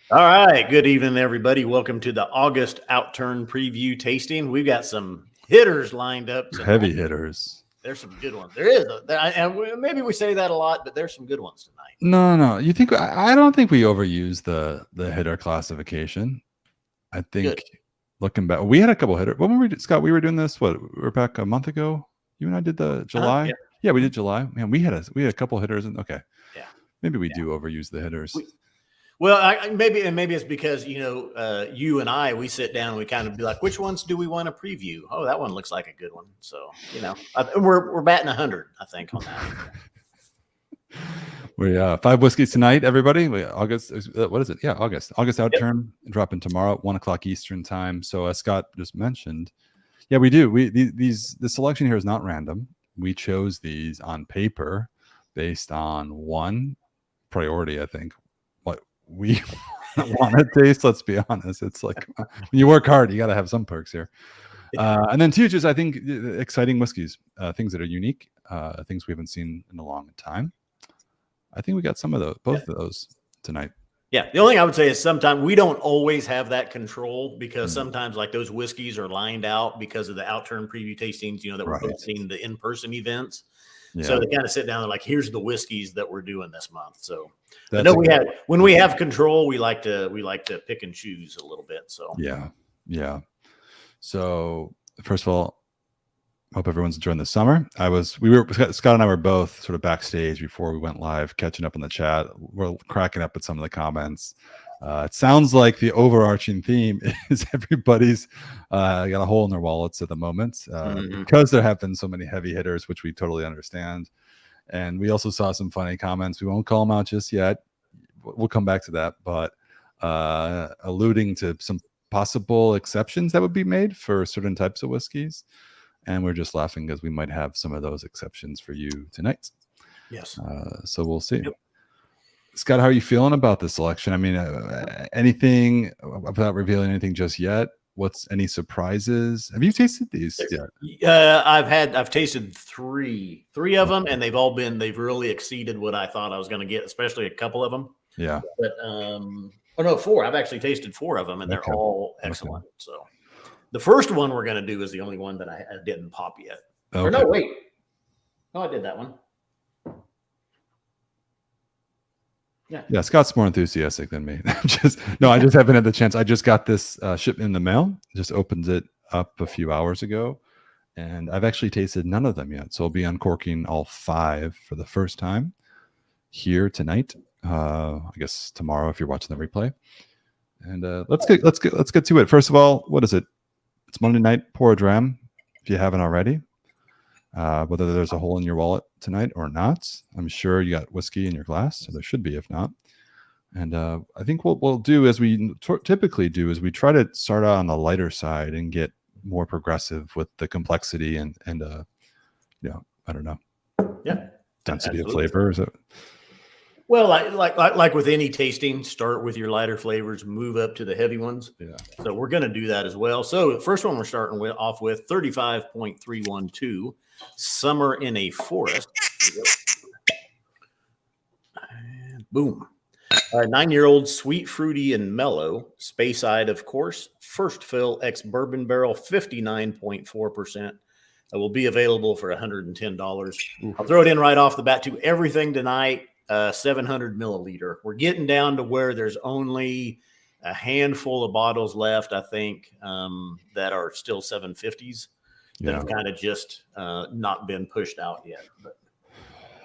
All right. Good evening, everybody. Welcome to the August Outturn preview tasting. We've got some hitters lined up tonight. Heavy hitters. There's some good ones. There is, and maybe we say that a lot, but there's some good ones tonight. No. You think I don't think we overuse the hitter classification. I think Good. looking back, we had a couple hitters. When were we, Scott? We were doing this. What? We were back a month ago. You and I did the July. Yeah, we did July. Man, we had a couple hitters. Okay. Yeah. Maybe we do overuse the hitters. Maybe it's because you and I, we sit down and we kind of be like, which ones do we want to preview? Oh, that one looks like a good one. So we're batting 100, I think, on that. We 5 whiskeys tonight, everybody. August. What is it? Yeah, August. August Outturn dropping tomorrow at 1:00 Eastern time. So as Scott just mentioned, yeah, we do. The selection here is not random. We chose these on paper based on one priority, I think. We want to taste. Let's be honest. It's like when you work hard, you got to have some perks here. And then two, just I think exciting whiskeys, things that are unique, things we haven't seen in a long time. I think we got some of those, both of those tonight. Yeah. The only thing I would say is sometimes we don't always have that control because sometimes like those whiskeys are lined out because of the Outturn preview tastings, that we're hosting the in-person events. Yeah. So they kind of sit down and like, here's the whiskeys that we're doing this month. So I know when we have control, we like to pick and choose a little bit. So yeah. So first of all, hope everyone's enjoying the summer. Scott and I were both sort of backstage before we went live, catching up in the chat. We're cracking up at some of the comments. It sounds like the overarching theme is everybody's got a hole in their wallets at the moment because there have been so many heavy hitters, which we totally understand. And we also saw some funny comments. We won't call them out just yet. We'll come back to that, but alluding to some possible exceptions that would be made for certain types of whiskeys. And we're just laughing because we might have some of those exceptions for you tonight. Yes. So we'll see. Yep. Scott, how are you feeling about the selection? I mean, anything without revealing anything just yet? Any surprises? Have you tasted these yet? I've tasted three of them, and they've really exceeded what I thought I was going to get, especially a couple of them. Yeah. But 4. I've actually tasted 4 of them, and they're all excellent. Okay. So the first one we're going to do is the only one that I didn't pop yet. Okay. Or no, wait. No, I did that one. Yeah, Scott's more enthusiastic than me. I just haven't had the chance. I just got this shipped in the mail. Just opened it up a few hours ago, and I've actually tasted none of them yet. So I'll be uncorking all 5 for the first time here tonight. I guess tomorrow if you're watching the replay. And let's get to it. First of all, what is it? It's Monday night. Pour a dram if you haven't already. Whether there's a hole in your wallet tonight or not, I'm sure you got whiskey in your glass, so there should be if not. And I think what we'll do, as we typically do, is we try to start out on the lighter side and get more progressive with the complexity and I don't know, density of flavor. Is it? Well, like with any tasting, start with your lighter flavors, move up to the heavy ones. Yeah. So we're going to do that as well. So the first one we're starting off with 35.312, Summer in a Forest. And boom. 9-year-old, sweet, fruity, and mellow. Speyside, of course. First fill ex bourbon barrel, 59.4%. It will be available for $110. I'll throw it in right off the bat to everything tonight. 700 milliliter. We're getting down to where there's only a handful of bottles left, I think, that are still 750s that have kind of just not been pushed out yet. But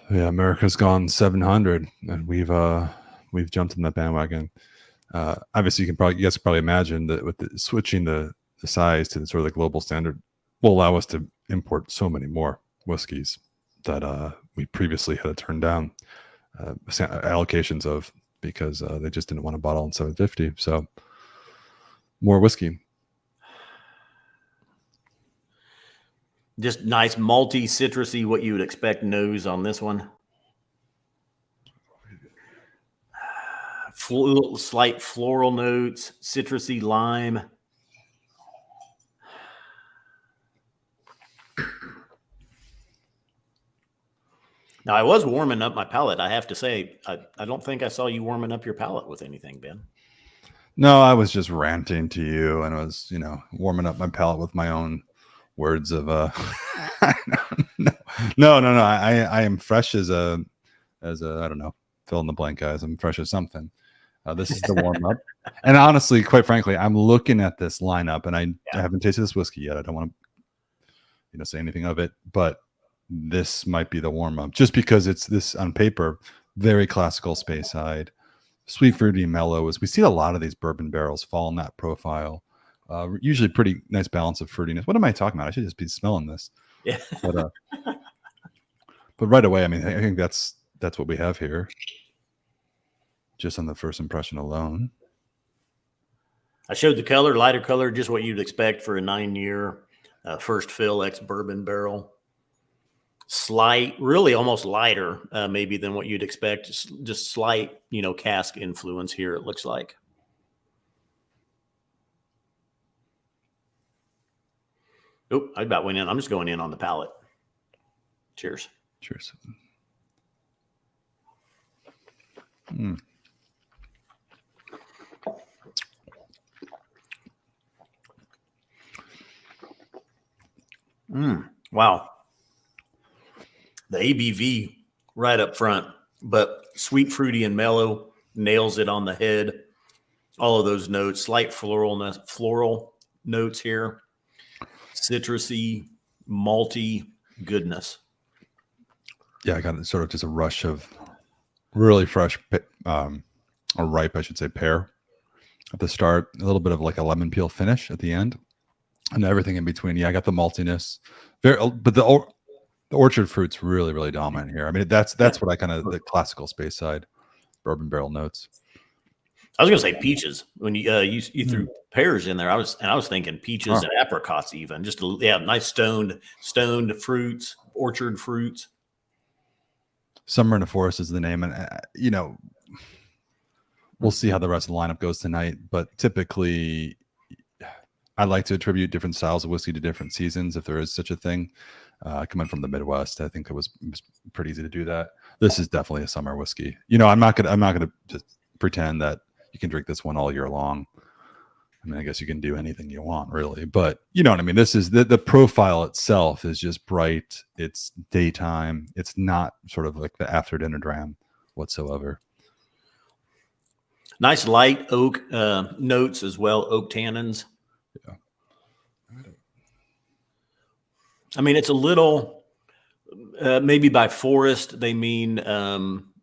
yeah, America's gone 700, and we've jumped in that bandwagon. Obviously, you guys can probably imagine that with switching the size to the sort of the global standard will allow us to import so many more whiskeys that we previously had to turn down allocations of because they just didn't want a bottle in 750. So more whiskey. Just nice malty, citrusy, what you would expect nose on this one. Slight floral notes, citrusy lime. Now, I was warming up my palate. I have to say, I don't think I saw you warming up your palate with anything, Ben. No, I was just ranting to you, and I was, warming up my palate with my own words of no. I am fresh as a I don't know, fill in the blank, guys. I'm fresh as something. This is the warm up, and honestly, quite frankly, I'm looking at this lineup, and I haven't tasted this whiskey yet. I don't want to, say anything of it, but this might be the warm up, just because it's this on paper, very classical Speyside, sweet, fruity, mellow. As we see a lot of these bourbon barrels fall in that profile. Usually pretty nice balance of fruitiness. What am I talking about? I should just be smelling this. Yeah. But right away, I mean, I think that's what we have here, just on the first impression alone. I showed the color, lighter color, just what you'd expect for a 9-year first fill ex-bourbon barrel. Slight, really almost lighter maybe than what you'd expect. Just slight, cask influence here, it looks like. Oh, I about went in. I'm just going in on the palate. Cheers. Cheers. Wow. The ABV right up front, but sweet, fruity, and mellow nails it on the head. All of those notes, slight floral notes here. Citrusy, malty goodness. Yeah, I got sort of just a rush of really fresh, or ripe, I should say, pear at the start. A little bit of like a lemon peel finish at the end, and everything in between. Yeah, I got the maltiness. But the orchard fruit's really, really dominant here. I mean, that's what I kind of the classical Speyside bourbon barrel notes. I was going to say peaches when you threw pears in there. I was thinking peaches and apricots, even just nice stoned fruits, orchard fruits. Summer in the Forest is the name, and we'll see how the rest of the lineup goes tonight. But typically, I like to attribute different styles of whiskey to different seasons, if there is such a thing. Coming from the Midwest, I think it was pretty easy to do that. This is definitely a summer whiskey. I'm not gonna just pretend that you can drink this one all year long. I mean, I guess you can do anything you want, really. But you know what I mean? This is the profile itself is just bright. It's daytime. It's not sort of like the after dinner dram whatsoever. Nice light oak notes as well, oak tannins. Yeah. I mean, it's a little, maybe by forest, they mean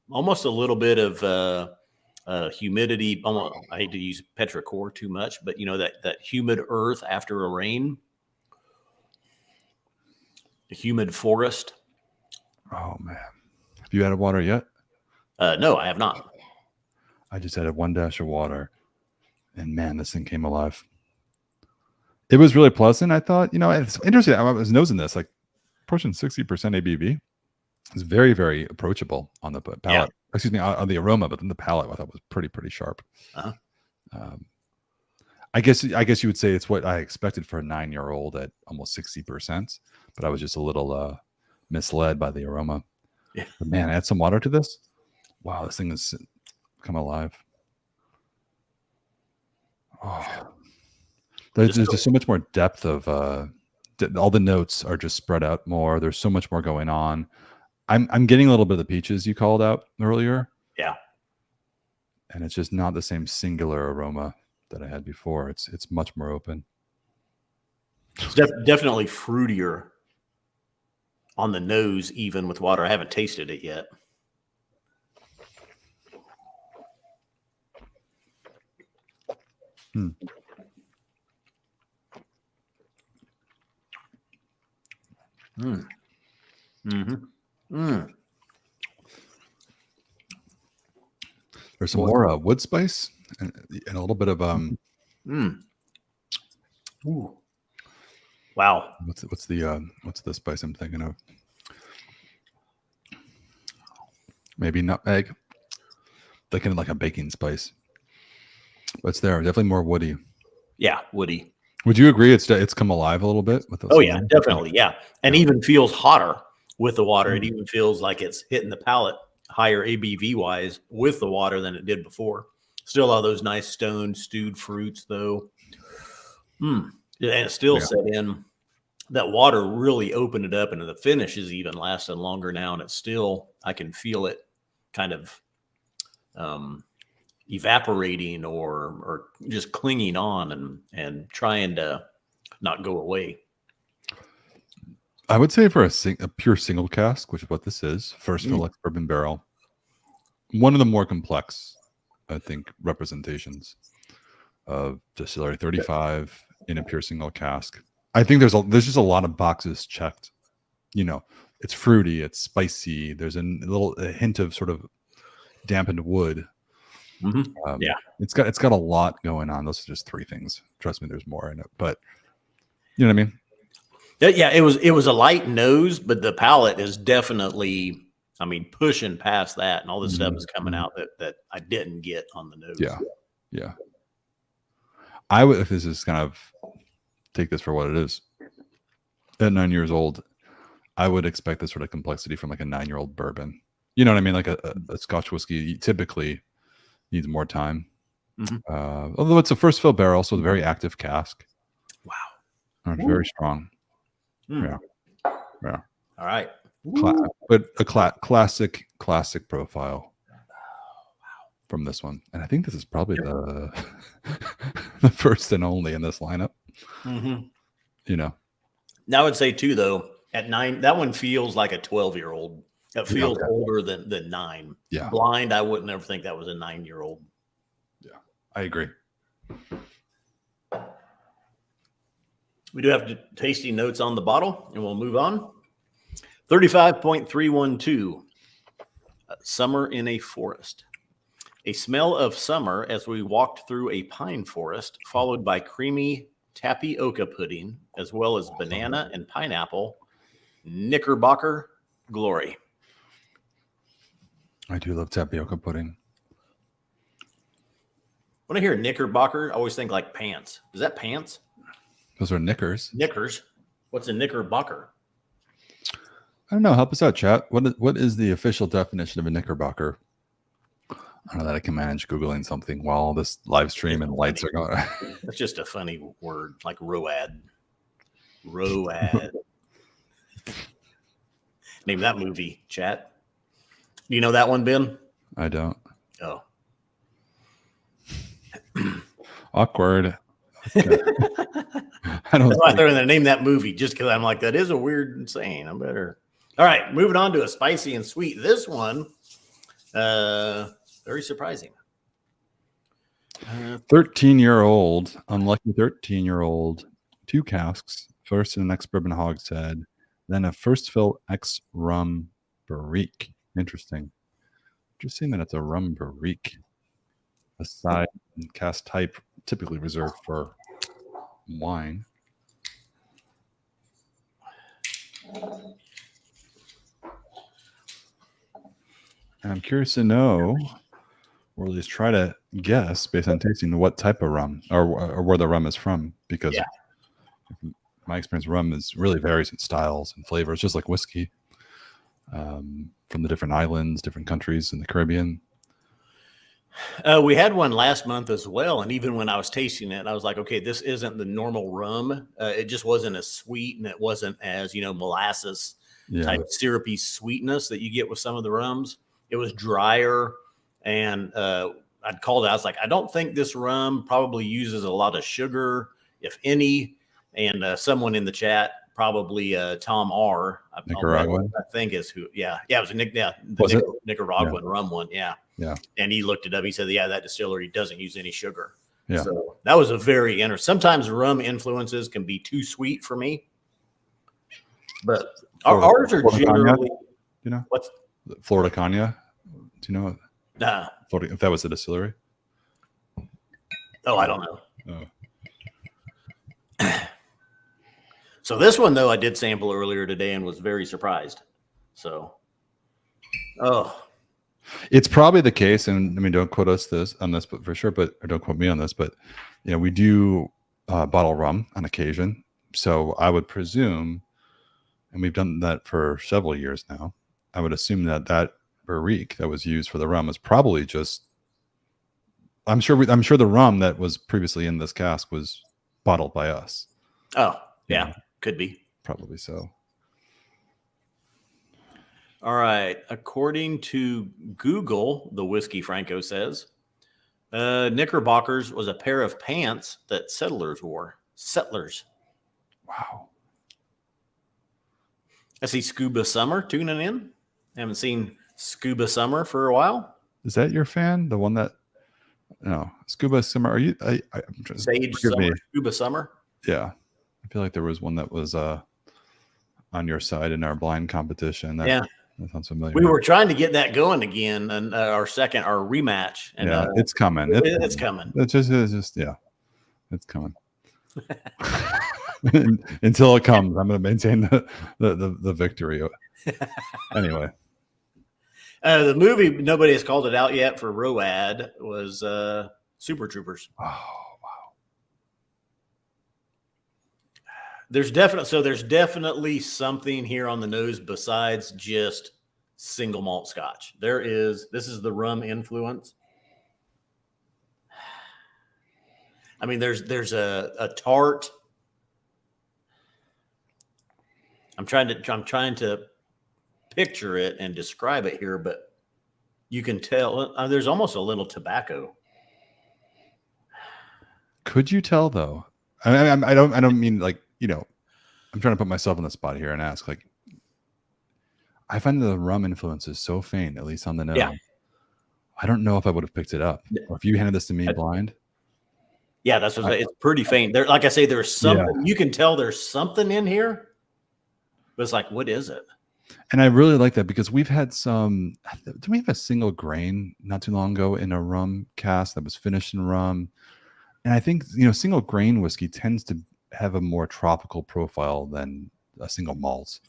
almost a little bit of humidity. I hate to use petrichor too much, but that humid earth after a rain, the humid forest. Oh man, have you added water yet? No, I have not. I just added 1 dash of water, and man, this thing came alive. It was really pleasant. I thought, it's interesting. I was nosing this, like pushing 60% ABV. It's very, very approachable on the palate. Yeah. Excuse me, on the aroma, but then the palate I thought was pretty sharp. Uh-huh. I guess you would say it's what I expected for a 9-year-old at almost 60%, but I was just a little misled by the aroma. Yeah. But man, add some water to this. Wow, this thing has come alive. Oh, there's just so much more depth of all the notes are just spread out more. There's so much more going on. I'm getting a little bit of the peaches you called out earlier. Yeah. And it's just not the same singular aroma that I had before. It's much more open. It's definitely fruitier on the nose, even with water. I haven't tasted it yet. There's some more wood spice and a little bit of Ooh. Wow. What's the spice I'm thinking of? Maybe nutmeg. Thinking like a baking spice. But it's there. Definitely more woody. Yeah, woody. Would you agree it's come alive a little bit with those? Oh yeah, definitely. Yeah. And even feels hotter with the water. It even feels like it's hitting the palate higher ABV wise with the water than it did before. Still all those nice stone stewed fruits, though. And it still set in. That water really opened it up, and the finish is even lasting longer now. And it's still, I can feel it kind of evaporating or just clinging on and trying to not go away. I would say for a pure single cask, which is what this is, first fill ex-bourbon barrel, one of the more complex, I think, representations of Distillery 35 in a pure single cask. I think there's just a lot of boxes checked. You know, it's fruity, it's spicy. There's a hint of sort of dampened wood. It's got a lot going on. Those are just 3 things. Trust me, there's more in it, but you know what I mean? Yeah, it was a light nose, but the palate is definitely, I mean, pushing past that, and all this stuff is coming out that I didn't get on the nose. Yeah. I would, if this is kind of, take this for what it is. At 9 years old, I would expect this sort of complexity from like a 9-year-old bourbon. You know what I mean? Like a Scotch whiskey typically needs more time. Although it's a first fill barrel, so a very active cask. Wow. Very strong. Yeah. All right. But a classic profile from this one. And I think this is probably the first and only in this lineup. You know. Now I would say too, though, at 9, that one feels like a 12-year-old. It feels older than 9. Yeah. Blind, I wouldn't ever think that was a 9-year-old. Yeah, I agree. We do have tasting notes on the bottle, and we'll move on. 35.312, Summer in a Forest. A smell of summer as we walked through a pine forest, followed by creamy tapioca pudding, as well as banana and pineapple, Knickerbocker glory. I do love tapioca pudding. When I hear Knickerbocker, I always think like pants. Is that pants? Those are knickers. Knickers. What's a Knickerbocker? I don't know. Help us out, chat. What is the official definition of a Knickerbocker? I don't know that I can manage Googling something while this live stream and lights are going. That's just a funny word, like road. Road. Name that movie, chat. Do you know that one, Ben? I don't. Oh. Awkward. Okay. I don't. That's why I threw in there, name that movie, just because I'm like, that is a weird saying. I better. All right, moving on to a spicy and sweet. This one, very surprising. 13-year-old, unlucky 13-year-old, 2 casks, first in an ex-bourbon hogshead, then a first fill ex-rum barrique. Interesting. Just seeing that it's a rum barrique. A side cask type typically reserved for wine. And I'm curious to know, or at least try to guess based on tasting, what type of rum or where the rum is from, because my experience, rum is really varies in styles and flavors, just like whiskey, from the different islands, different countries in the Caribbean. We had one last month as well, and even when I was tasting it, I was like, okay, this isn't the normal rum. It just wasn't as sweet, and it wasn't as, molasses type syrupy sweetness that you get with some of the rums. It was drier, and I'd called it. I was like, I don't think this rum probably uses a lot of sugar, if any. And someone in the chat, probably Tom R. Nicaraguan, I think is who. Yeah, it was Nicaraguan rum one. Yeah. And he looked it up. He said, that distillery doesn't use any sugar. Yeah. So that was a very interesting. Sometimes rum influences can be too sweet for me, but ours are generally. What's Florida Cagna? Do you know? Florida, if that was a distillery. Oh, I don't know. So this one, though, I did sample earlier today and was very surprised. So, it's probably the case, and I mean, don't quote us on this, but for sure, or don't quote me on this, but we do bottle rum on occasion. So I would presume, and we've done that for several years now, I would assume that barrique that was used for the rum is probably just I'm sure the rum that was previously in this cask was bottled by us. Oh, yeah, could be. Probably so. All right. According to Google, the Whiskey Franco says, knickerbockers was a pair of pants that settlers wore. Settlers. Wow. I see Scuba Summer tuning in. Haven't seen Scuba Summer for a while. Is that your fan? The one that no Scuba Summer? Are you? I'm trying, Sage Summer, Scuba Summer. Yeah, I feel like there was one that was on your side in our blind competition. That sounds familiar. We were trying to get that going again, and our rematch. And it's coming. It's coming. It's just yeah, it's coming. Until it comes, I'm going to maintain the victory. Anyway, the movie nobody has called it out yet for ROAD was Super Troopers. Oh wow! There's definitely something here on the nose besides just single malt Scotch. This is the rum influence. I mean, there's a tart. I'm trying to picture it and describe it here, but you can tell there's almost a little tobacco. Could you tell though? I don't mean like, I'm trying to put myself in the spot here and ask, like, I find the rum influence is so faint, at least on the nose. Yeah. I don't know if I would have picked it up. Or if you handed this to me blind. Yeah, that's what it's pretty faint. There, like I say, there's something you can tell there's something in here. But it's like, what is it? And I really like that because we've had do we have a single grain not too long ago in a rum cask that was finished in rum? And I think, single grain whiskey tends to have a more tropical profile than a single malt.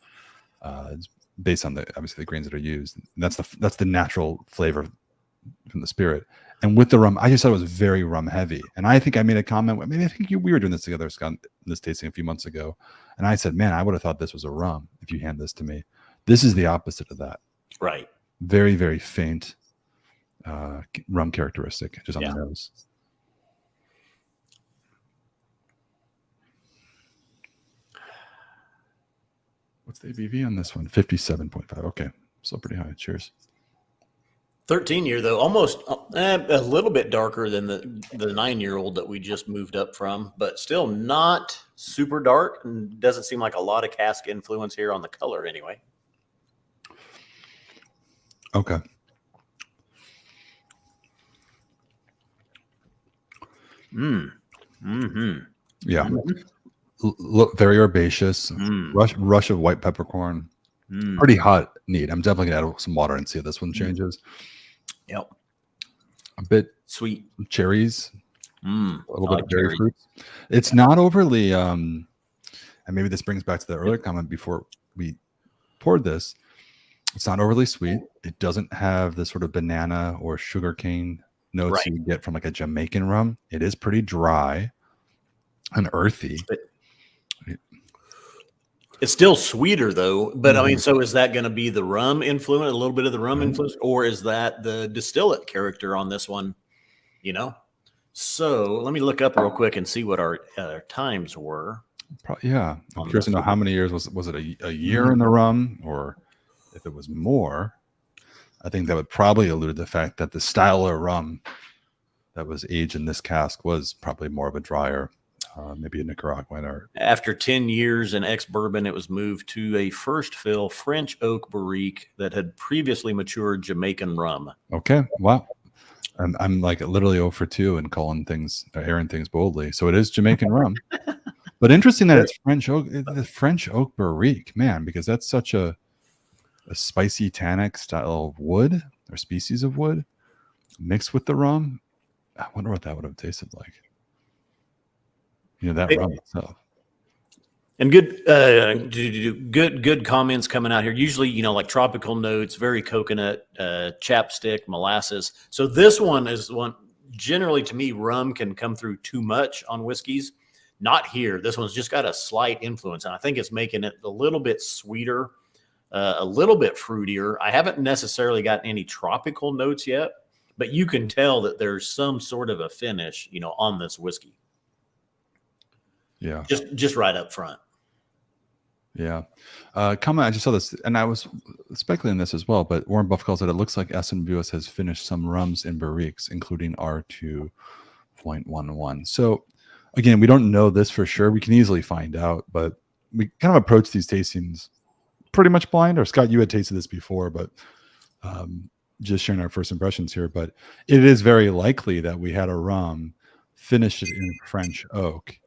It's based on obviously the grains that are used. And that's the natural flavor from the spirit. And with the rum, I just thought it was very rum heavy. And I think I made a comment. Maybe I think we were doing this together, Scott, this tasting a few months ago. And I said, man, I would have thought this was a rum if you hand this to me. This is the opposite of that. Right. Very, very faint rum characteristic just on the nose. What's the ABV on this one? 57.5. Okay. Still pretty high. Cheers. 13-year though, almost a little bit darker than the 9-year-old that we just moved up from, but still not super dark, and doesn't seem like a lot of cask influence here on the color anyway. Okay. Mm-hmm. Yeah. Look very herbaceous. Rush of white peppercorn. Pretty hot. Neat. I'm definitely gonna add some water and see if this one changes. Yep. A bit sweet. Cherries. A little bit of berry fruits. It's not overly and maybe this brings back to the earlier comment before we poured this. It's not overly sweet. It doesn't have the sort of banana or sugarcane notes you get from like a Jamaican rum. It is pretty dry and earthy. It's still sweeter though, but I mean, so is that going to be the rum influence, a little bit of the rum influence, or is that the distillate character on this one? So let me look up real quick and see what our times were. Yeah, I'm curious to know how many years was it a year in the rum, or if it was more. I think that would probably allude to the fact that the style of rum that was aged in this cask was probably more of a drier. Maybe a Nicaraguan or after 10 years in ex-bourbon, it was moved to a first fill French oak barrique that had previously matured Jamaican rum. Okay. Wow. I'm like literally 0 for 2 and calling things, airing things boldly. So it is Jamaican rum, but interesting that it's French oak, the French oak barrique, man, because that's such a spicy tannic style of wood or species of wood mixed with the rum. I wonder what that would have tasted like. That rum itself. And good comments coming out here. Usually, like tropical notes, very coconut, chapstick, molasses. So this one is one, generally to me, rum can come through too much on whiskeys. Not here. This one's just got a slight influence, and I think it's making it a little bit sweeter, a little bit fruitier. I haven't necessarily gotten any tropical notes yet, but you can tell that there's some sort of a finish, on this whiskey. Yeah. Just right up front. Yeah. Comment, I just saw this, and I was speculating this as well, but Warren Buffett calls it looks like S&BUS has finished some rums in barriques, including R2.11. So, again, we don't know this for sure. We can easily find out, but we kind of approach these tastings pretty much blind. Or Scott, you had tasted this before, but just sharing our first impressions here. But it is very likely that we had a rum, finished it in French oak,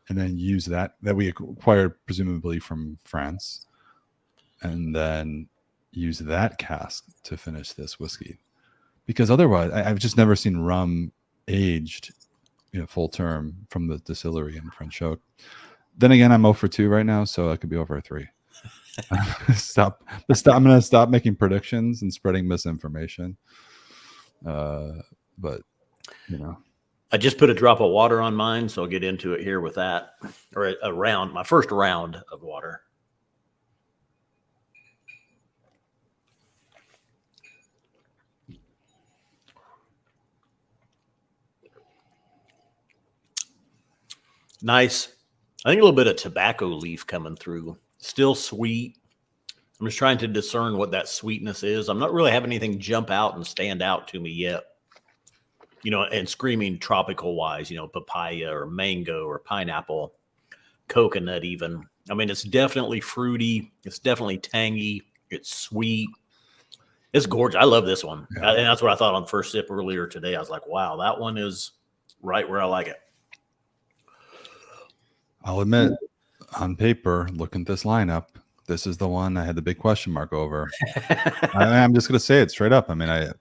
and then use that we acquired presumably from France, and then use that cask to finish this whiskey. Because otherwise, I've just never seen rum aged, full term from the distillery in French oak. Then again, I'm 0 for 2 right now, so I could be over 3. Stop. I'm going to stop making predictions and spreading misinformation. But I just put a drop of water on mine, so I'll get into it here with that, or my first round of water. Nice. I think a little bit of tobacco leaf coming through. Still sweet. I'm just trying to discern what that sweetness is. I'm not really having anything jump out and stand out to me yet. And screaming tropical wise, papaya or mango or pineapple, coconut even. I mean, it's definitely fruity. It's definitely tangy. It's sweet. It's gorgeous. I love this one. Yeah. And that's what I thought on first sip earlier today. I was like, wow, that one is right where I like it. I'll admit, on paper, looking at this lineup, this is the one I had the big question mark over. I'm just going to say it straight up. I mean,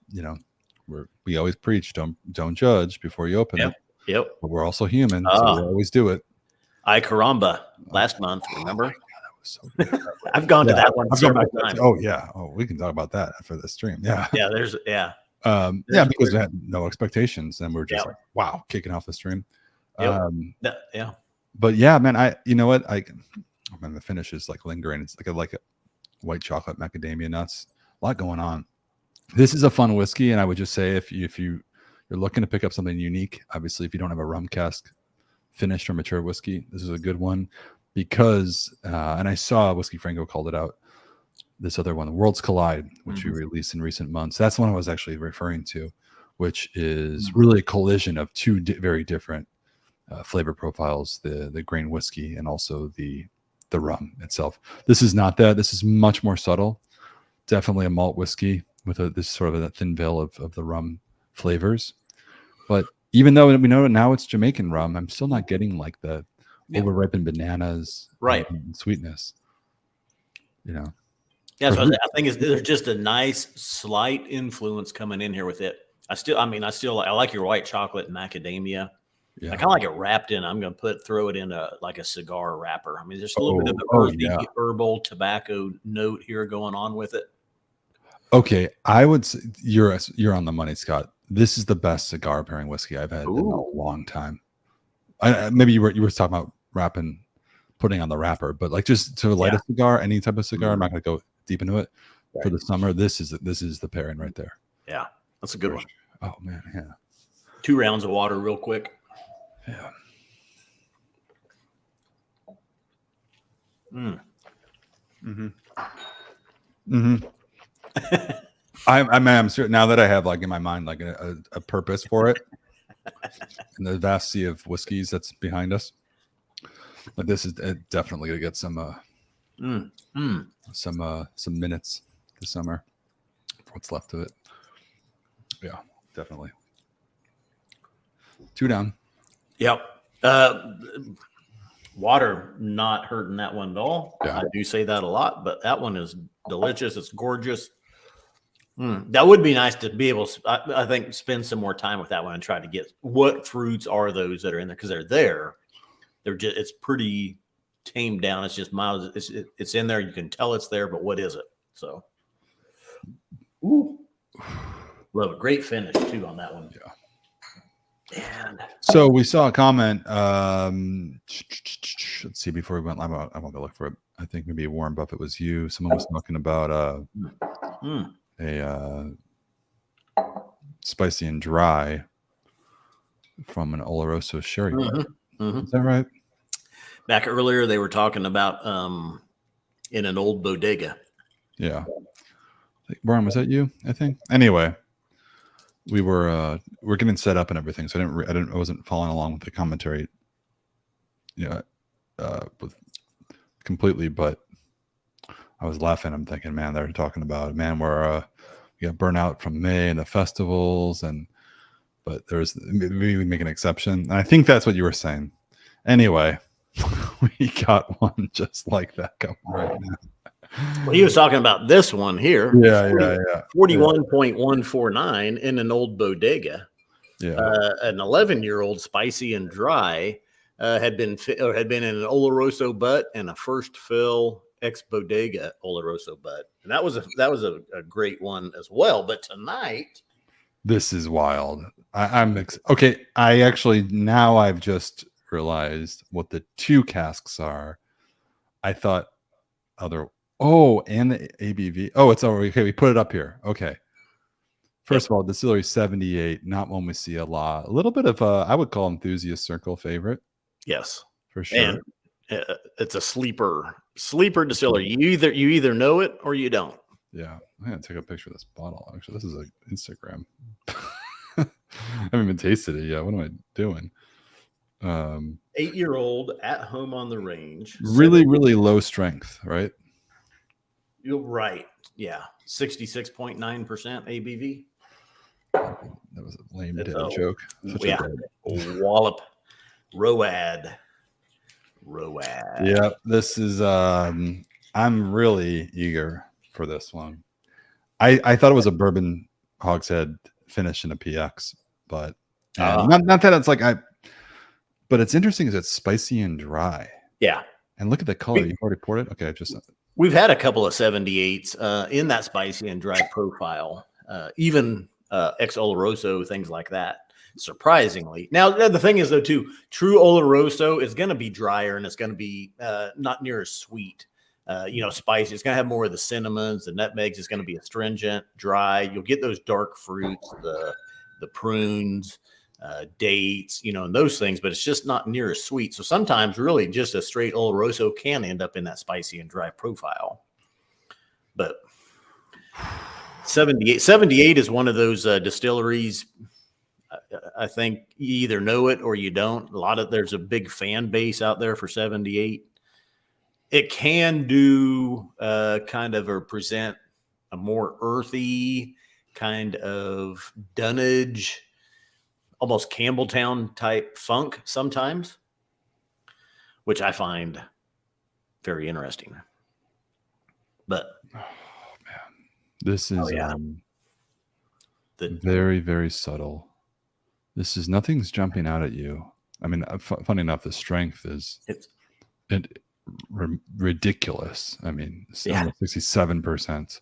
we always preach, don't judge before you open it. Yep. But we're also human, so we always do it. Ay Caramba last month, remember? Oh God, that was so good. I've gone to that one several times. Oh yeah. Oh, we can talk about that after the stream. Yeah. Yeah. Because we had no expectations, and we're just like, wow, kicking off the stream. Yep. But yeah, man, you know what? The finish is like lingering. It's like a white chocolate macadamia nuts. A lot going on. This is a fun whiskey, and I would just say if you're looking to pick up something unique, obviously if you don't have a rum cask finished or mature whiskey, this is a good one because and I saw Whiskey Franco called it out. This other one, Worlds Collide, which we released in recent months. That's the one I was actually referring to, which is really a collision of two very different flavor profiles: the grain whiskey and also the rum itself. This is not that. This is much more subtle. Definitely a malt whiskey with this sort of a thin veil of the rum flavors. But even though we know now it's Jamaican rum, I'm still not getting like the over-ripened bananas, right, and sweetness. Yeah, so I think there's just a nice slight influence coming in here with it. I like your white chocolate and macadamia. Yeah. I kind of like it wrapped in. I'm going to throw it in a cigar wrapper. I mean, there's a little bit of the earthy, herbal tobacco note here going on with it. Okay, I would say you're on the money, Scott. This is the best cigar pairing whiskey I've had in a long time. Maybe you were talking about putting on the wrapper, but like just to light a cigar, any type of cigar. I'm not going to go deep into it for the summer. This is the pairing right there. Yeah, that's a good one. Oh man, yeah. 2 rounds of water, real quick. Yeah. I'm certain now that I have like in my mind like a purpose for it, and the vast sea of whiskeys that's behind us. But this is definitely gonna get some minutes this summer. What's left of it? Yeah, definitely. 2 down. Yep. Water not hurting that one at all. Yeah. I do say that a lot, but that one is delicious. It's gorgeous. That would be nice to be able to, I think, spend some more time with that one and try to get what fruits are those that are in there, because they're there. It's pretty tamed down. It's just mild. It's in there. You can tell it's there, but what is it? So, love a great finish too on that one. Yeah. And so we saw a comment. Let's see. Before we went, I won't go look for it. I think maybe Warren Buffett was you. Someone was talking about spicy and dry from an Oloroso sherry. Mm-hmm. Is that right? Back earlier, they were talking about in an old bodega. Yeah. Brian, was that you? I think. Anyway, we're getting set up and everything, so I wasn't following along with the commentary. Yeah, completely, but I was laughing. I'm thinking, man, they're talking about, man, we're we got burnout from May and the festivals, but there's maybe we make an exception. And I think that's what you were saying. Anyway, we got one just like that coming right now. Well, he was talking about this one here. Yeah. 41.149 in an old bodega. Yeah. An 11-year-old spicy and dry had been in an Oloroso butt and a first fill ex bodega Oloroso butt, and that was a great one as well. But tonight, this is wild. Okay. I actually now I've just realized what the two casks are. I thought and the ABV. Oh, it's over. Okay, we put it up here. Okay. First of all, Distillery 78, not one we see a lot. A little bit of I would call enthusiast circle favorite. yes, for sure. And it's a sleeper distillery. You either know it or you don't. Yeah, I'm gonna take a picture of this bottle. Actually, this is an Instagram. I haven't even tasted it yet. What am I doing? 8-year-old at home on the range. Really low strength, right? You're right. Yeah, 66.9% ABV. That was a lame dad joke. Yeah, wallop. Road. Yeah, this is. I'm really eager for this one. I thought it was a bourbon hogshead finish in a PX, but not that it's like but it's interesting because it's spicy and dry. Yeah, and look at the color. You've already poured it. Okay, we've had a couple of 78s in that spicy and dry profile, even ex Oloroso, things like that. Surprisingly, now the thing is though too, true Oloroso is going to be drier and it's going to be not near as sweet. Spicy. It's going to have more of the cinnamons, the nutmegs. It's going to be astringent, dry. You'll get those dark fruits, the prunes, dates, and those things, but it's just not near as sweet. So sometimes really just a straight Oloroso can end up in that spicy and dry profile. But 78 is one of those distilleries. I think you either know it or you don't. There's a big fan base out there for 78. It can do kind of or present a more earthy kind of dunnage, almost Campbelltown type funk sometimes, which I find very interesting. But this is very, very subtle. This is nothing's jumping out at you. I mean, funny enough, the strength is ridiculous. I mean, 67%.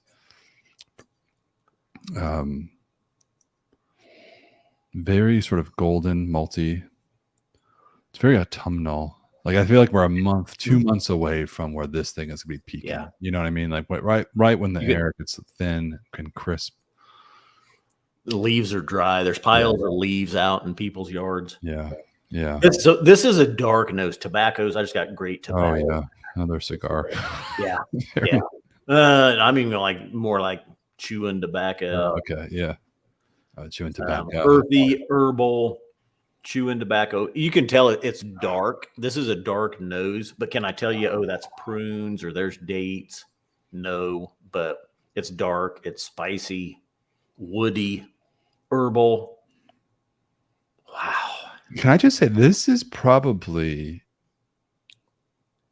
Very sort of golden, malty. It's very autumnal. Like I feel like we're 2 months away from where this thing is gonna be peaking. Yeah. You know what I mean? Like right when the air gets thin and crisp. The leaves are dry. There's piles of leaves out in people's yards. Yeah. So this is a dark nose. Tobaccos. I just got great tobacco. Oh yeah, another cigar. Yeah. I mean, more like chewing tobacco. Okay, yeah. Chewing tobacco. Earthy, herbal, chewing tobacco. You can tell it's dark. This is a dark nose, but can I tell you, that's prunes or there's dates? No, but it's dark. It's spicy, woody, herbal. Wow. Can I just say this is probably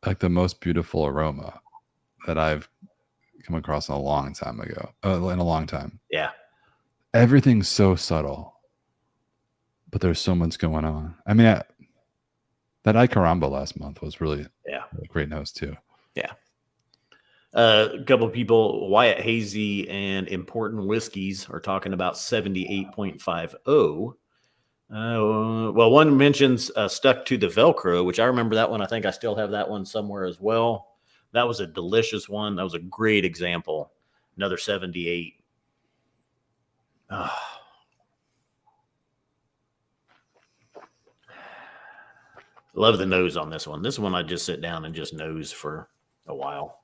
like the most beautiful aroma that I've come across in a long time. Yeah. Everything's so subtle, but there's so much going on. I mean, that Icaramba last month was really a great nose too. Yeah. A couple of people, Wyatt Hazy and Important Whiskeys, are talking about 78.50. Well, one mentions Stuck to the Velcro, which I remember that one. I think I still have that one somewhere as well. That was a delicious one. That was a great example. Another 78. Love the nose on this one. This one I just sit down and just nose for a while.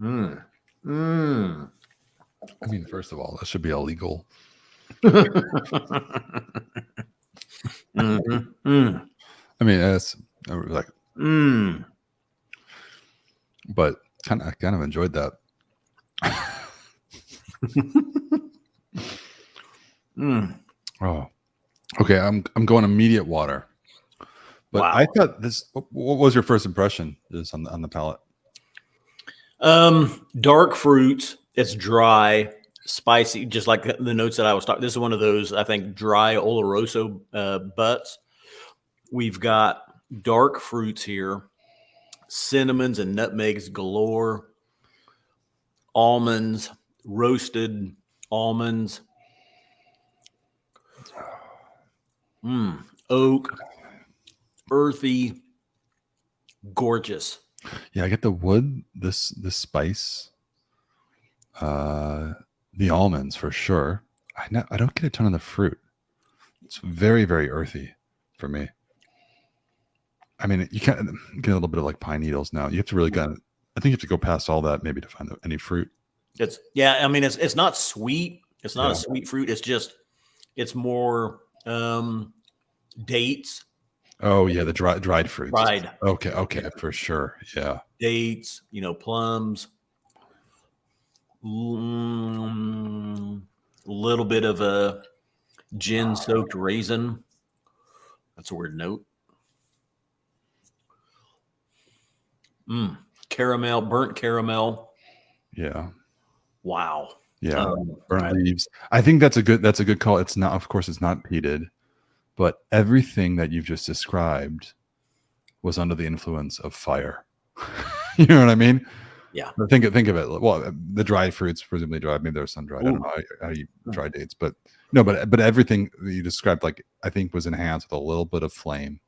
I mean, first of all, that should be illegal. Mm-hmm. I mean, that's like, but I kind of enjoyed that. Oh, okay. I'm going immediate water. But wow. I thought this. What was your first impression? Just on the palate? Dark fruits. It's dry, spicy, just like the notes that I was talking. This is one of those, I think, dry Oloroso butts. We've got dark fruits here, cinnamons and nutmegs galore, almonds, roasted almonds, oak, earthy, gorgeous. Yeah, I get the wood, the spice, the almonds for sure. I don't get a ton of the fruit. It's very, very earthy for me. I mean, you can't get a little bit of like pine needles now. You have to really I think you have to go past all that maybe to find any fruit. I mean, it's not sweet. It's not a sweet fruit. It's more dates. Oh yeah, the dried fruits. Dried. Okay, for sure. Yeah. Dates, plums. A little bit of a gin soaked raisin. That's a weird note. Caramel, burnt caramel. Yeah. Wow. Yeah. Burnt leaves. I think that's a good call. It's not, of course, it's not peated, but everything that you've just described was under the influence of fire. You know what I mean? Yeah. Think of it. Well, the dried fruits presumably dried. Maybe there's sun dried. I don't know how you dry dates, but no, but everything that you described, like I think, was enhanced with a little bit of flame,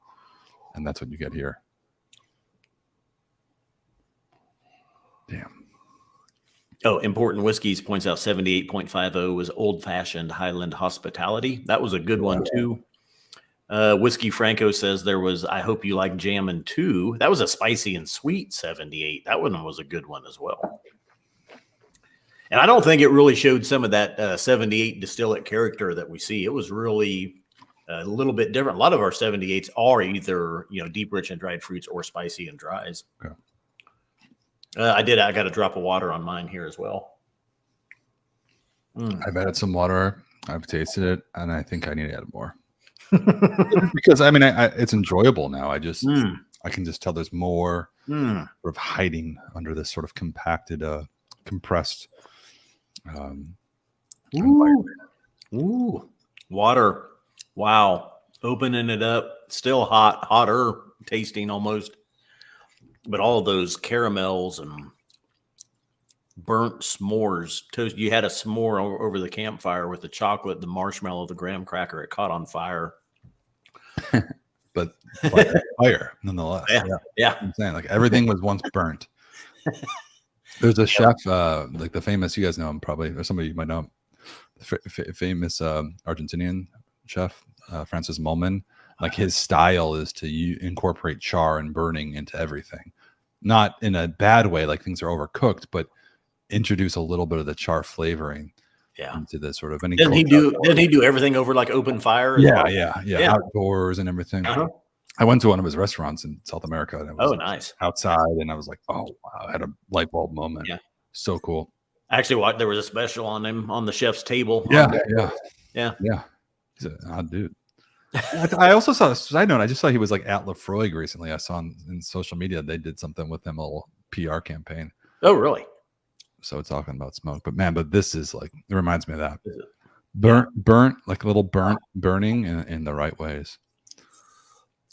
and that's what you get here. Damn. Oh, Important Whiskeys points out 78.50 was Old Fashioned Highland Hospitality. That was a good one too. Whiskey Franco says there was I Hope You Like Jammin' Too. That was a spicy and sweet 78. That one was a good one as well. And I don't think it really showed some of that 78 distillate character that we see. It was really a little bit different. A lot of our 78s are either deep, rich, and dried fruits or spicy and dries. Okay. I got a drop of water on mine here as well. I've added some water. I've tasted it, and I think I need to add more. Because I mean, it's enjoyable now. I can just tell there's more sort of hiding under this sort of compacted, compressed. Water. Wow. Opening it up, still hotter tasting almost. But all of those caramels and burnt s'mores, toast. You had a s'more over the campfire with the chocolate, the marshmallow, the graham cracker. It caught on fire. But fire nonetheless. Yeah. I'm saying, like, everything was once burnt. There's a chef, like the famous, you guys know him probably, or somebody you might know him, famous Argentinian chef, Francis Molman. Like, his style is to incorporate char and burning into everything, not in a bad way, like things are overcooked, but introduce a little bit of the char flavoring into the sort of. Didn't he do everything over like open fire? Yeah, outdoors and everything. I went to one of his restaurants in South America, and it was nice outside, and I was like, oh wow, I had a light bulb moment. Yeah, so cool. Actually, there was a special on him on the chef's table. Yeah. He's an odd dude. I also saw a side note. I just saw he was like at Lafroig recently. I saw in social media they did something with him, a little PR campaign. Oh, really? So it's talking about smoke, but this is like, it reminds me of that burnt, like a little burning in the right ways.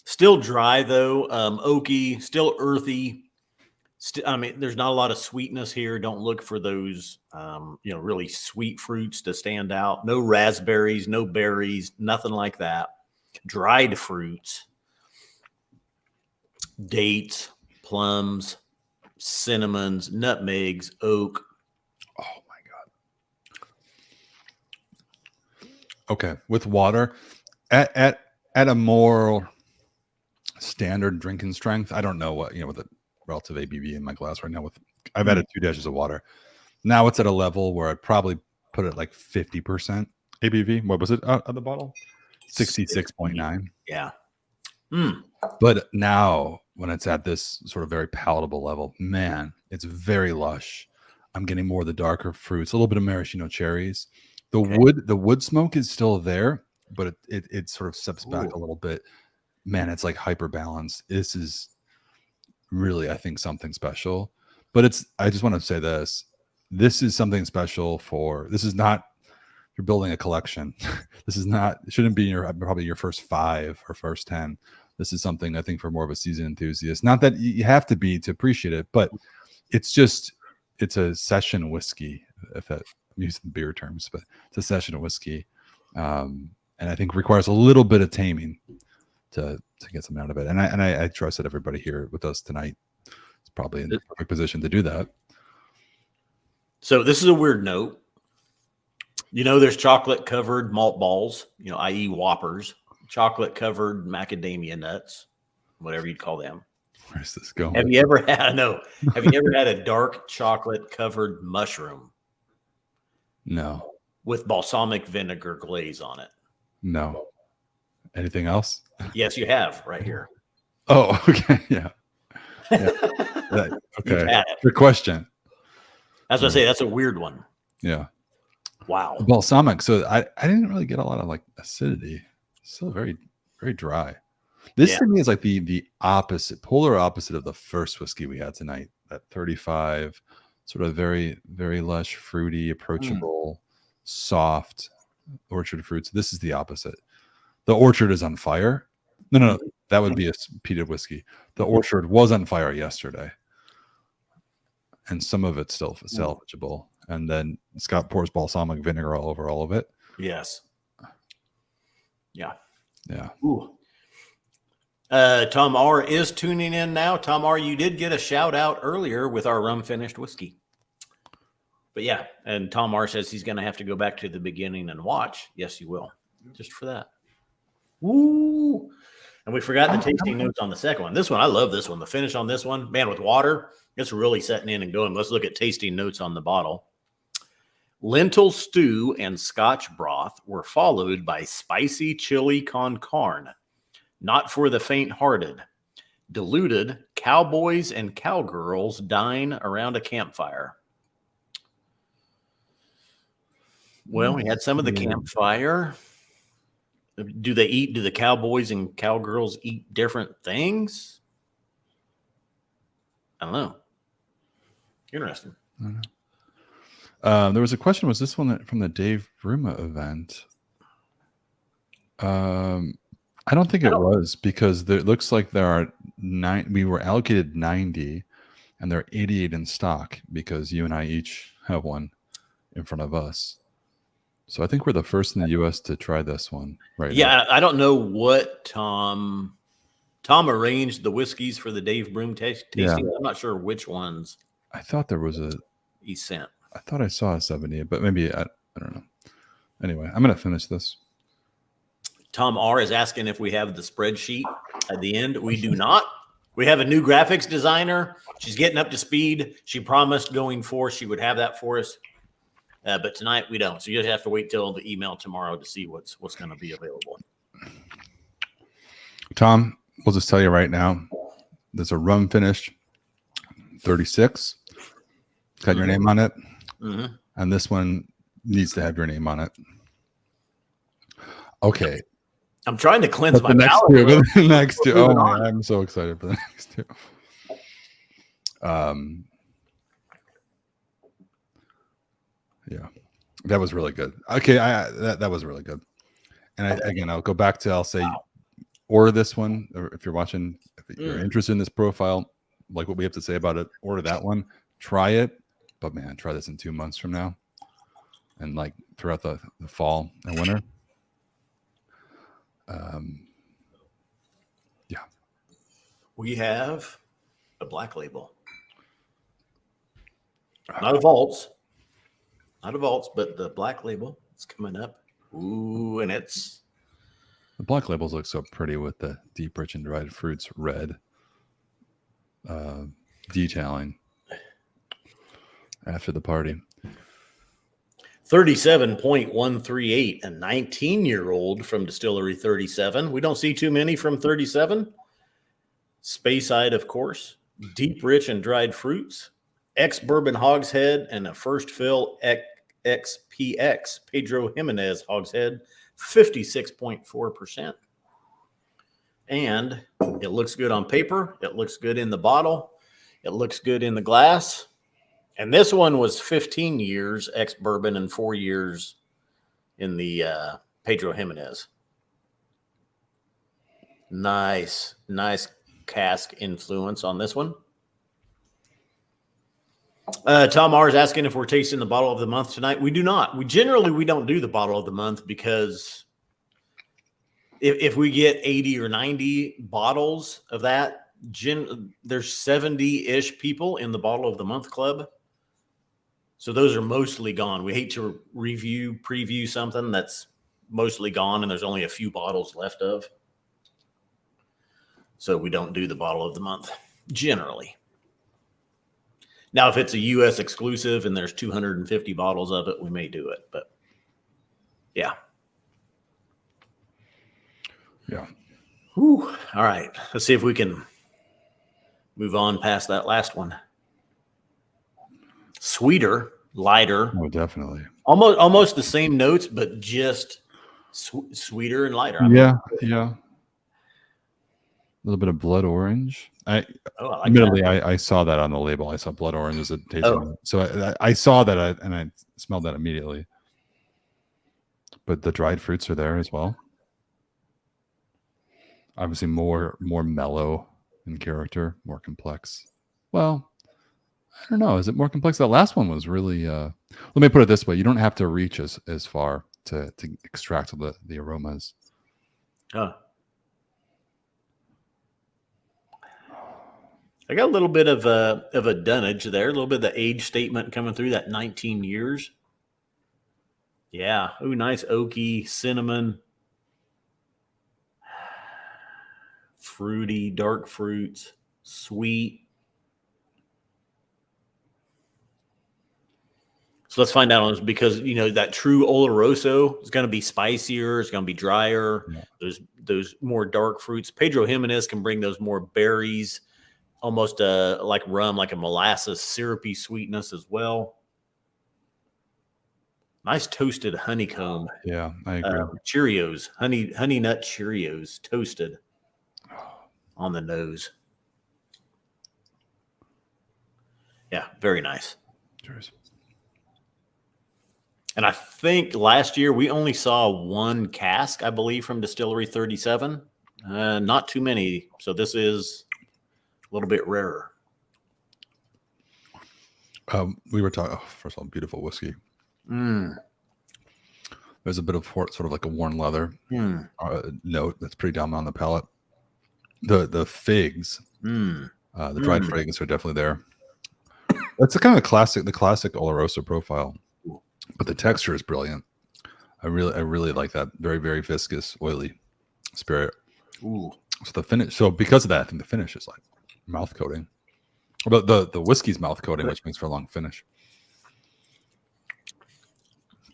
Still dry though, oaky, still earthy. I mean, there's not a lot of sweetness here. Don't look for those, really sweet fruits to stand out. No raspberries, no berries, nothing like that. Dried fruits, dates, plums, cinnamons, nutmegs, oak. Oh my God. Okay. With water, at a more standard drinking strength, I don't know what with the relative ABV in my glass right now. I've added 2 dashes of water. Now it's at a level where I'd probably put it like 50% ABV. What was it out of the bottle? 66.9. Yeah. But now when it's at this sort of very palatable level, man, it's very lush. I'm getting more of the darker fruits, a little bit of maraschino cherries. The wood smoke is still there, but it sort of steps back a little bit. Man, it's like hyper balanced. This is really, I think, something special. But I just want to say this. This is something special this is not, you're building a collection. This is not, it shouldn't be probably your first 5 or first 10. This is something I think for more of a seasoned enthusiast. Not that you have to be to appreciate it, but it's a session whiskey, if I'm using beer terms, but it's a session whiskey. And I think requires a little bit of taming to get something out of it. And I trust that everybody here with us tonight is probably in the perfect position to do that. So this is a weird note. There's chocolate covered malt balls, i.e. Whoppers, chocolate covered macadamia nuts, whatever you'd call them. Where's this going? Have you ever had a dark chocolate covered mushroom? No. With balsamic vinegar glaze on it? No. Anything else? Yes, you have right here. Oh, okay. Yeah. Okay. Good question. As I say, that's a weird one. Yeah. Wow. Balsamic. So I didn't really get a lot of like acidity. Still very, very dry. This to me is like the opposite, polar opposite of the first whiskey we had tonight. That 35, sort of very, very lush, fruity, approachable, soft orchard fruits. This is the opposite. The orchard is on fire. No. That would be a peated whiskey. The orchard was on fire yesterday. And some of it's still salvageable. And then Scott pours balsamic vinegar all over all of it. Yes. Yeah. Yeah. Ooh. Tom R. is tuning in now. Tom R., you did get a shout out earlier with our rum finished whiskey. But yeah, and Tom R. says he's going to have to go back to the beginning and watch. Yes, you will. Just for that. Woo! And we forgot the tasting notes on the second one. This one, I love this one. The finish on this one, man, with water, it's really setting in and going. Let's look at tasting notes on the bottle. Lentil stew and Scotch broth were followed by spicy chili con carne. Not for the faint-hearted. Diluted cowboys and cowgirls dine around a campfire. Well, we had some of the campfire. Do the cowboys and cowgirls eat different things? I don't know. Interesting. I don't know. There was a question, was this one from the Dave Bruma event? I don't think it was, because it looks like there are 9. We were allocated 90, and there are 88 in stock because you and I each have one in front of us. So I think we're the first in the U.S. to try this one, right? Yeah, I don't know what Tom arranged the whiskeys for the Dave Broom tasting. Yeah. I'm not sure which ones. I thought there was he sent. I thought I saw a 70, but maybe I don't know. Anyway, I'm gonna finish this. Tom R. is asking if we have the spreadsheet at the end. We do not. We have a new graphics designer. She's getting up to speed. She promised going forth she would have that for us. But tonight we don't. So you just have to wait till the email tomorrow to see what's going to be available. Tom, we'll just tell you right now, there's a rum finish 36. Got your name on it. Mm-hmm. And this one needs to have your name on it. Okay. I'm trying to cleanse my palate. The next two. Oh, man, I'm so excited for the next two. Yeah, that was really good. Okay, that was really good. And I'll go back to, I'll say, order this one, or if you're watching, if you're interested in this profile, like what we have to say about it, order that one, try it. But man, try this in 2 months from now, and like throughout the fall and winter. Yeah, we have a black label, not a vaults, but the black label is coming up. Ooh, and it's The black labels look so pretty with the deep, rich, and dried fruits red detailing after the party. 37.138, a 19-year-old from Distillery 37. We don't see too many from 37. Speyside, of course. Deep, rich, and dried fruits. Ex-bourbon hogshead and a first fill XPX Pedro Jimenez hogshead, 56.4%. And it looks good on paper. It looks good in the bottle. It looks good in the glass. And this one was 15 years ex-bourbon and 4 years in the Pedro Jimenez. Nice cask influence on this one. Tom R is asking if we're tasting the bottle of the month tonight. We do not. We don't do the bottle of the month because if we get 80 or 90 bottles of that, there's 70-ish people in the bottle of the month club. So those are mostly gone. We hate to preview something that's mostly gone and there's only a few bottles left of. So we don't do the bottle of the month generally. Now, if it's a U.S. exclusive and there's 250 bottles of it, we may do it. But yeah. Yeah. Whew. All right. Let's see if we can move on past that last one. Sweeter, lighter. Oh, definitely. Almost the same notes, but just sweeter and lighter. Yeah. A little bit of blood orange. Admittedly, I saw that on the label. I saw blood orange as a tasting. So I saw that and I smelled that immediately. But the dried fruits are there as well. Obviously, more mellow in character, more complex. Well, I don't know. Is it more complex? That last one was really. Let me put it this way: you don't have to reach as far to extract the aromas. Oh. I got a little bit of a dunnage there, a little bit of the age statement coming through, that 19 years. Yeah. Ooh, nice oaky, cinnamon, fruity, dark fruits, sweet. So let's find out on this because, that true Oloroso is going to be spicier. It's going to be drier. Yeah. Those more dark fruits. Pedro Jimenez can bring those more berries, almost like rum, like a molasses syrupy sweetness as well. Nice toasted honeycomb. Yeah, I agree. Cheerios, honey nut Cheerios, toasted on the nose. Yeah, very nice. Cheers. And I think last year we only saw one cask, I believe, from Distillery 37. Not too many. So this is a little bit rarer. We were talking, first of all, beautiful whiskey. There's a bit of sort of like a worn leather note that's pretty dominant on the palate. The figs, the dried figs are definitely there. That's the kind of the classic Oloroso profile, but the texture is brilliant. I really like that. Very, very viscous, oily spirit. Ooh. So the finish. So because of that, I think the finish is like mouth coating. But the whiskey's mouth coating, which makes for a long finish.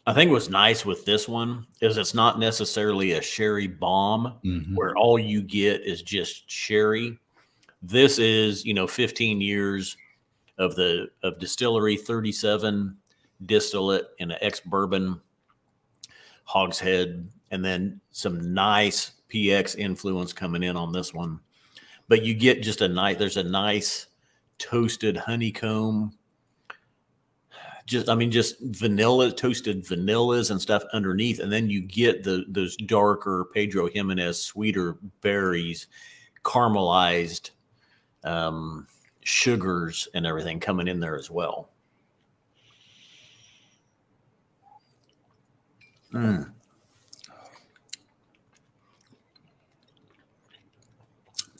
I think what's nice with this one is it's not necessarily a sherry bomb where all you get is just sherry. This is, 15 years of Distillery 37 distillate in an ex-bourbon hogshead, and then some nice PX influence coming in on this one. But you get just there's a nice toasted honeycomb, just vanilla, toasted vanillas and stuff underneath. And then you get those darker Pedro Jimenez, sweeter berries, caramelized sugars and everything coming in there as well.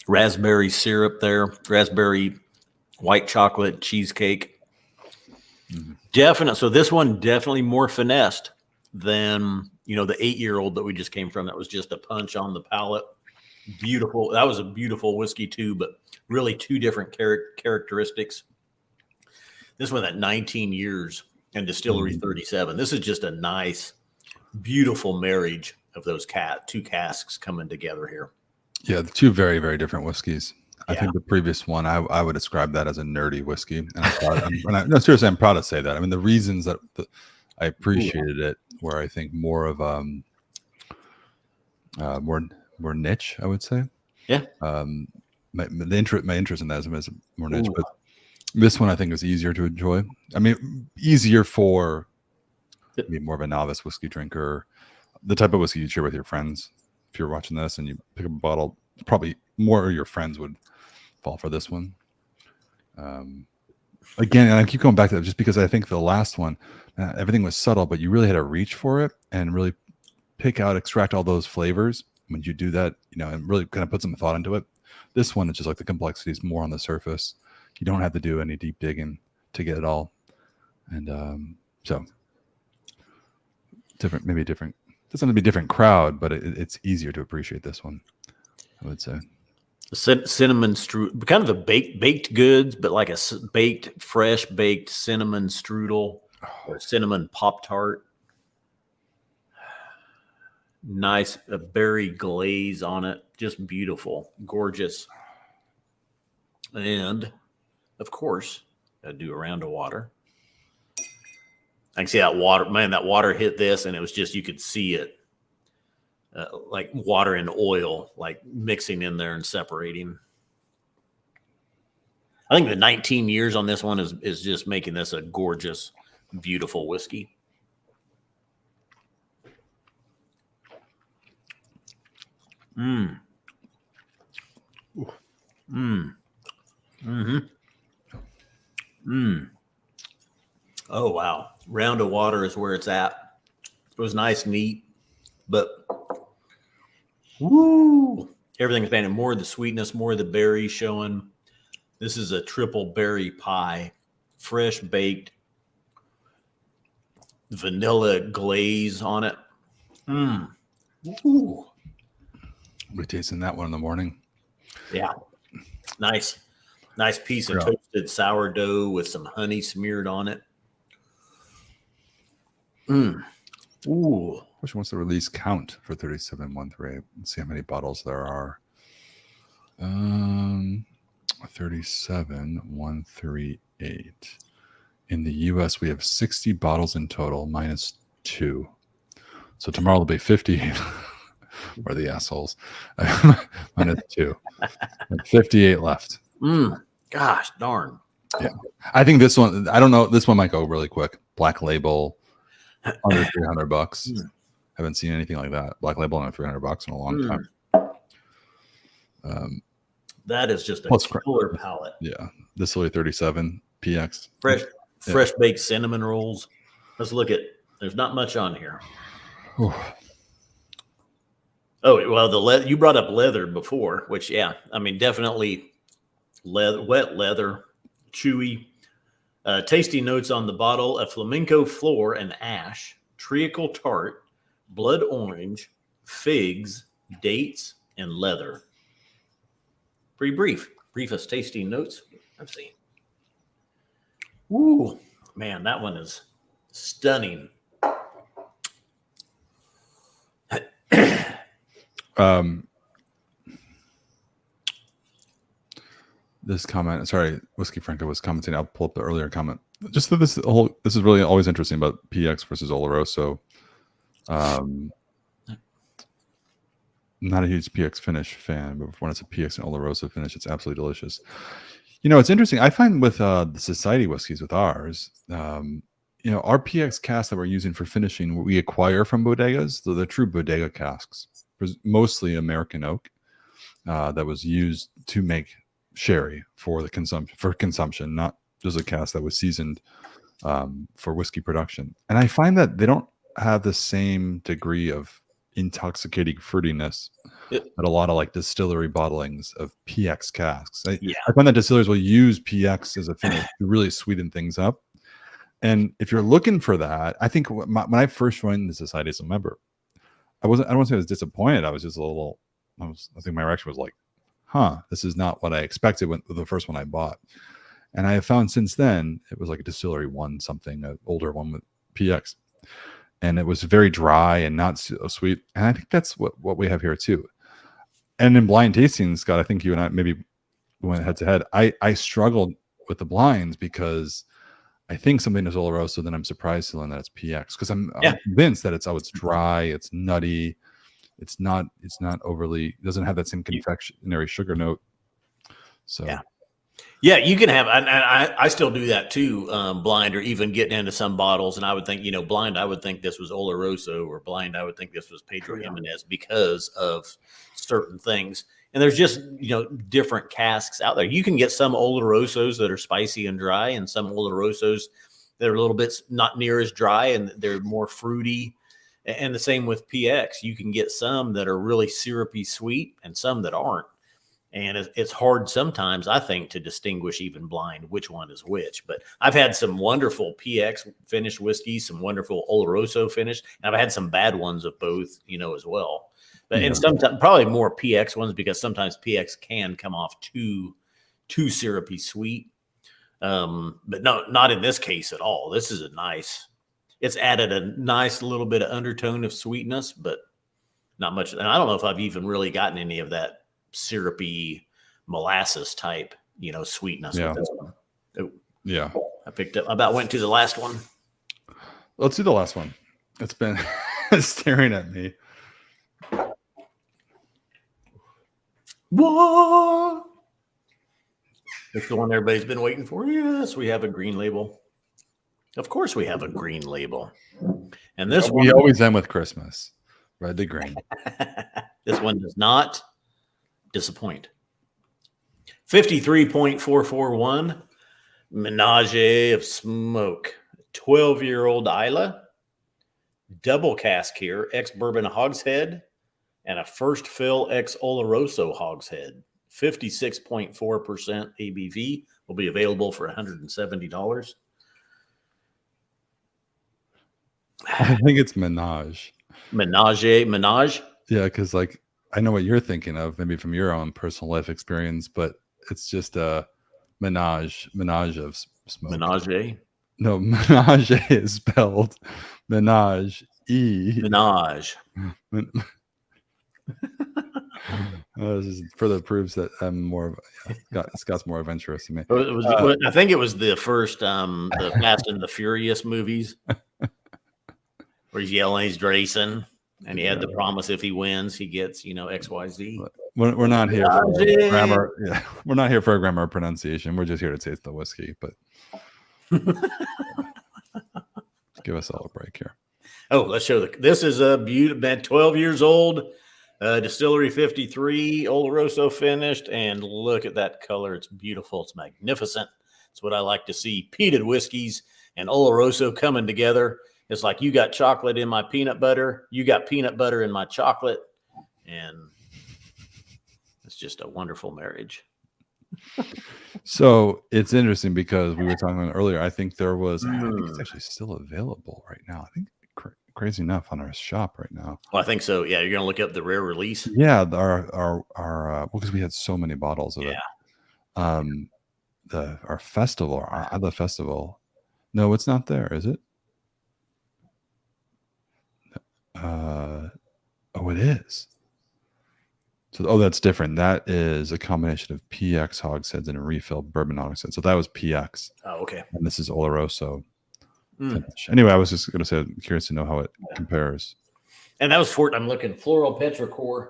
Raspberry syrup there, raspberry white chocolate cheesecake. Definitely. So this one definitely more finessed than You know, the 8-year-old that we just came from, that was just a punch on the palate. Beautiful. That was a beautiful whiskey too, but really two different characteristics. This one at 19 years and distillery 37. This is just a nice, beautiful marriage of those two casks coming together here. Yeah, the two very, very different whiskeys. I think the previous one, I would describe that as a nerdy whiskey. And no, seriously, I'm proud to say that. I mean, the reasons that I appreciated it were, I think, more of more niche, I would say. Yeah. My interest in that is more niche, but this one I think is easier to enjoy. I mean, easier for maybe more of a novice whiskey drinker, the type of whiskey you share with your friends. If you're watching this and you pick up a bottle, probably more of your friends would fall for this one. Again, and I keep going back to that just because I think the last one, everything was subtle, but you really had to reach for it and really extract all those flavors. When you do that, you know, and really kind of put some thought into it. This one is just like the complexity is more on the surface. You don't have to do any deep digging to get it all. And so different, maybe different. Doesn't have to be a different crowd, but it's easier to appreciate this one, I would say. Cinnamon strudel, kind of a baked goods, but like a fresh baked cinnamon strudel or cinnamon Pop-Tart. Nice, a berry glaze on it. Just beautiful, gorgeous. And of course, I do a round of water. I can see that water, man, that water hit this and it was just, you could see it like water and oil, like mixing in there and separating. I think the 19 years on this one is just making this a gorgeous, beautiful whiskey. Oh, wow. Round of water is where it's at. It was nice, neat, but everything's been more of the sweetness, more of the berry showing. This is a triple berry pie, fresh baked, vanilla glaze on it. We're tasting that one in the morning. Yeah. Nice piece of toasted sourdough with some honey smeared on it. Which wants the release count for 3713? Let's see how many bottles there are. 37138. In the US, we have 60 bottles in total, minus 2. So tomorrow will be 50. We're the assholes. Minus 2. 58 left. Gosh darn. Yeah. I think this one, I don't know, this one might go really quick. Black Label, under $300. Haven't seen anything like that. Black Label under $300 in a long time. That is just a killer palette. Yeah. Distillery 37 PX. Fresh baked cinnamon rolls. Let's look at, there's not much on here. Oh, well, you brought up leather before, which, yeah, I mean, definitely wet leather, chewy. Tasty notes on the bottle: a flamenco floor and ash, treacle tart, blood orange, figs, dates, and leather. Pretty briefest tasty notes I've seen. Ooh, man, that one is stunning. This comment, sorry, Whiskey Franco was commenting. I'll pull up the earlier comment. Just that this is really always interesting about PX versus Oloroso. Not a huge PX finish fan, but when it's a PX and Oloroso finish, it's absolutely delicious. You know, it's interesting. I find with the Society whiskeys, with ours, you know, our PX casks that we're using for finishing, we acquire from bodegas. So they're true bodega casks, mostly American oak, that was used to make sherry for consumption, not just a cask that was seasoned for whiskey production. And I find that they don't have the same degree of intoxicating fruitiness that a lot of like distillery bottlings of PX casks. I find that distillers will use PX as a finish to really sweeten things up. And if you're looking for that, I think when I first joined the Society as a member, I don't want to say I was disappointed. I was just a little. I think my reaction was like, "Huh, this is not what I expected when the first one I bought." And I have found since then it was like a distillery one something, an older one with PX, and it was very dry and not so sweet. And I think that's what we have here too. And in blind tasting, Scott, I think you and I maybe went head to head. I struggled with the blinds because I think something is Oloroso, then I'm surprised to learn that it's PX because I'm convinced that it's dry, it's nutty, it's not overly, doesn't have that same confectionery sugar note. So yeah, you can have, and I still do that too, blind, or even getting into some bottles. And I would think, blind, I would think this was Oloroso, or blind, I would think this was Pedro Jimenez because of certain things. And there's just, different casks out there. You can get some Olorosos that are spicy and dry, and some Olorosos that are a little bit not near as dry and they're more fruity. And the same with PX. You can get some that are really syrupy sweet and some that aren't. And it's hard sometimes, I think, to distinguish even blind which one is which. But I've had some wonderful PX finished whiskeys, some wonderful Oloroso finished, and I've had some bad ones of both, as well. But and sometimes probably more PX ones because sometimes PX can come off too syrupy sweet. But no, not in this case at all. This is it's added a nice little bit of undertone of sweetness, but not much. And I don't know if I've even really gotten any of that syrupy molasses type, sweetness with this one. Oh, yeah. I picked up, about went to the last one. Let's do the last one. It's been staring at me. What? It's the one everybody's been waiting for. Yes, we have a green label. Of course we have a green label. And this one, we always end with Christmas. Red to green. This one does not disappoint. 53.441 Menage of Smoke. 12-year-old Isla. Double cask here. Ex-bourbon hogshead. And a first fill ex-Oloroso hogshead. 56.4% ABV. Will be available for $170. I think it's Menage. Menage? Yeah, because I know what you're thinking of, maybe from your own personal life experience, but it's just a menage of smoke. Menage? No, menage is spelled menage. Menage. This is further proves that I'm more Scott's more adventurous than me. I think it was the first the Fast and the Furious movies where he's yelling, he's racing, and he had the promise if he wins, he gets XYZ. We're not here for grammar. Yeah, we're not here for grammar or pronunciation. We're just here to taste the whiskey. But give us all a break here. Oh, let's show this is a beautiful, 12 years old. Distillery 53, Oloroso finished, and look at that color. It's beautiful. It's magnificent. It's what I like to see. Peated whiskeys and Oloroso coming together. It's like you got chocolate in my peanut butter. You got peanut butter in my chocolate. And it's just a wonderful marriage. So it's interesting because we were talking about earlier. I think there was, I think it's actually still available right now. I think crazy enough on our shop right now. Well, I think so. Yeah, you're gonna look up the rare release. Yeah, our because we had so many bottles of it. Our festival, our other festival. No, it's not there, is it? Oh, it is. So, that's different. That is a combination of PX hogsheads and a refill bourbon hogshead. So that was PX. Oh, okay. And this is Oloroso. Anyway, I was just going to say, I'm curious to know how it compares. And that was I'm looking floral petrichor.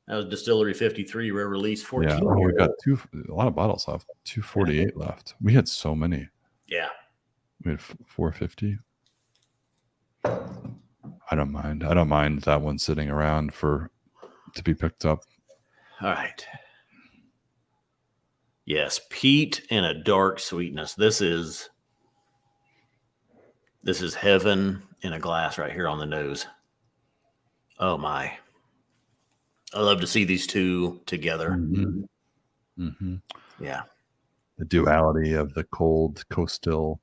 That was Distillery 53 rare release 14. Yeah, we got a lot of bottles left. 248 left. We had so many. Yeah, we had 450. I don't mind that one sitting around to be picked up. All right. Yes, peat and a dark sweetness. This is heaven in a glass right here on the nose. Oh my. I love to see these two together. Yeah. The duality of the cold coastal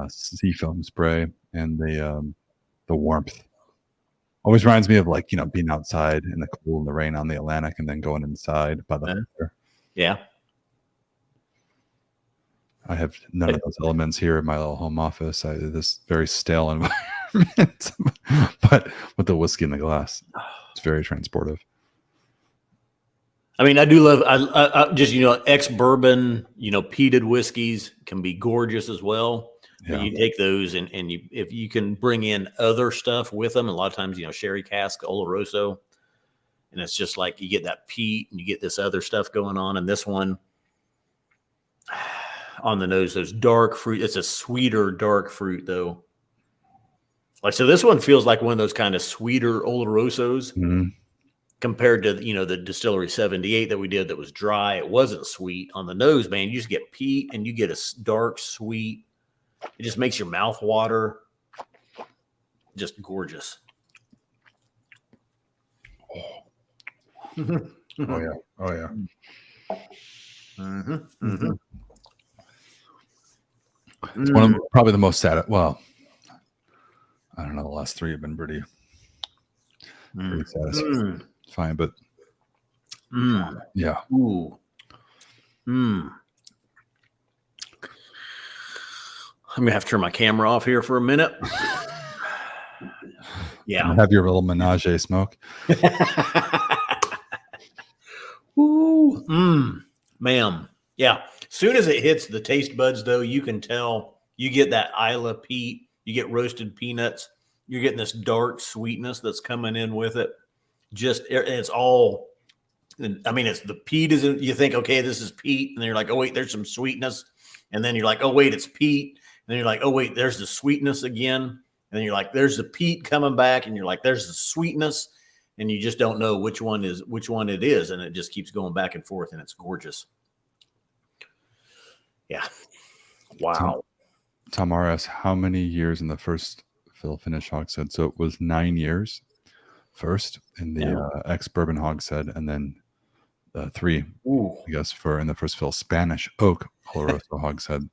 seafoam spray and the warmth Always reminds me of like, being outside in the cool and the rain on the Atlantic and then going inside by the fire. Yeah. I have none of those elements here in my little home office. This very stale environment, but with the whiskey in the glass, it's very transportive. I mean, I do love I just ex-bourbon, peated whiskeys can be gorgeous as well. Yeah. But you take those and if you can bring in other stuff with them, a lot of times sherry cask, Oloroso, and it's just like you get that peat and you get this other stuff going on. And this one on the nose, those dark fruit. It's a sweeter dark fruit though. Like so, this one feels like one of those kind of sweeter Olorosos. Mm-hmm. Compared to the Distillery 78 that we did that was dry. It wasn't sweet on the nose, man. You just get peat and you get a dark sweet. It just makes your mouth water. Just gorgeous. Oh yeah. Mm-hmm. Mm-hmm. It's one of probably the most sad. Well, I don't know. The last three have been pretty satisfying. Fine, but yeah. Ooh. I'm gonna have to turn my camera off here for a minute. Yeah. Have your little menage smoke. Ooh. Ma'am. Yeah. Soon as it hits the taste buds, though, you can tell you get that Isla peat, you get roasted peanuts, you're getting this dark sweetness that's coming in with it. It's all, I mean, it's the peat isn't, you think, okay, this is peat. And then you're like, oh, wait, there's some sweetness. And then you're like, oh, wait, it's peat. And then you're like, oh, wait, there's the sweetness again. And then you're like, there's the peat coming back. And you're like, there's the sweetness. And you just don't know which one it is. And it just keeps going back and forth. And it's gorgeous. Yeah. Wow. Tom R. asks, how many years in the first fill finish hogshead? So it was 9 years. First in the ex-bourbon hogshead, and then 3, I guess, in the first fill Spanish oak Oloroso hogshead.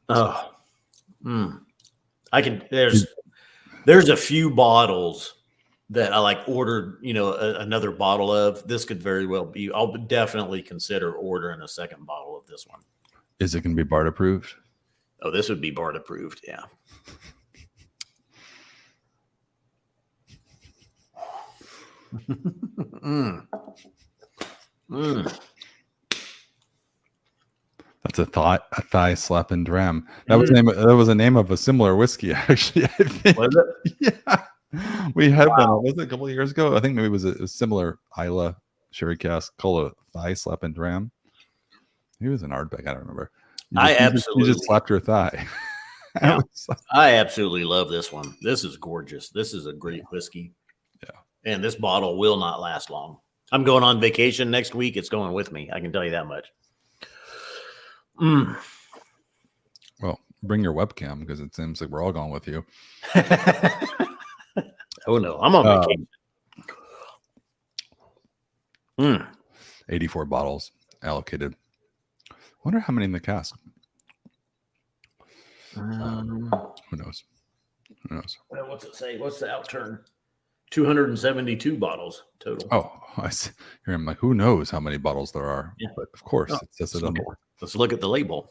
Oh, I can. There's a few bottles that I ordered. Another bottle of. This could very well be. I'll definitely consider ordering a second bottle of this one. Is it going to be BART approved? Oh, this would be BART approved. Yeah. That's a thigh slapping dram. That was a name of a similar whiskey, actually. I think. Was it? Yeah, we had one. Was it a couple of years ago? I think maybe it was a similar Isla sherry cask called a thigh slapping dram. He was an Ardbeg. I don't remember. You just slapped your thigh. Yeah. I absolutely love this one. This is gorgeous. This is a great whiskey. Yeah. And this bottle will not last long. I'm going on vacation next week. It's going with me. I can tell you that much. Well, bring your webcam because it seems like we're all going with you. Oh, no. I'm on vacation. 84 bottles allocated. Wonder how many in the cask. Who knows? What's it say? What's the outturn? 272 bottles total. Oh, I see. I'm like, who knows how many bottles there are? Yeah. But of course, it says it on there. Let's look at the label.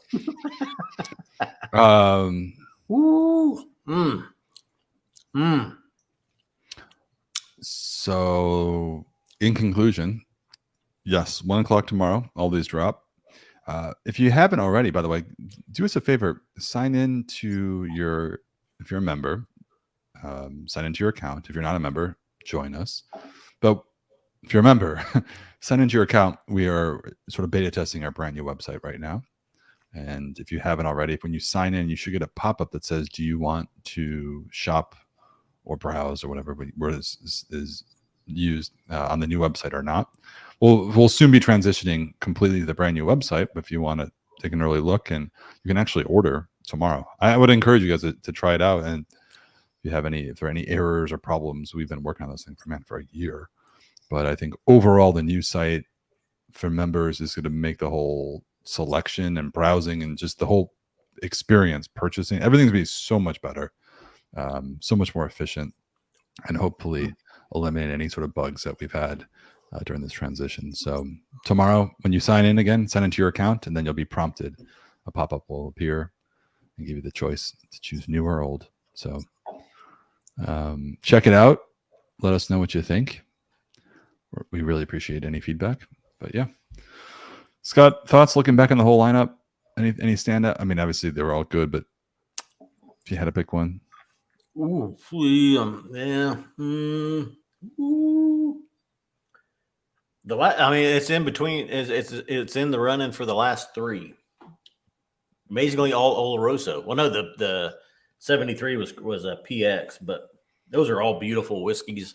So, in conclusion, yes, 1 o'clock tomorrow. All these drop. If you haven't already, by the way, do us a favor. Sign in to if you're a member, sign into your account. If you're not a member, join us. But if you're a member, sign into your account. We are sort of beta testing our brand new website right now. And if you haven't already, when you sign in, you should get a pop-up that says, do you want to shop or browse or whatever word is used on the new website or not? We'll soon be transitioning completely to the brand new website. But if you want to take an early look, and you can actually order tomorrow. I would encourage you guys to try it out. And if there are any errors or problems, we've been working on this thing for a year. But I think overall, the new site for members is going to make the whole selection and browsing and just the whole experience, purchasing, everything's going to be so much better, so much more efficient. and hopefully eliminate any sort of bugs that we've had during this transition. So tomorrow, when you sign in again, sign into your account, and then you'll be prompted. A pop-up will appear and give you the choice to choose new or old. So check it out. Let us know what you think. We really appreciate any feedback. But yeah, Scott, thoughts looking back on the whole lineup? Any standout? I mean, obviously they were all good, but if you had to pick one, yeah. I mean, it's in between. It's in the running for the last three. Basically, all Oloroso. Well, no, the 73 was a PX, but those are all beautiful whiskeys.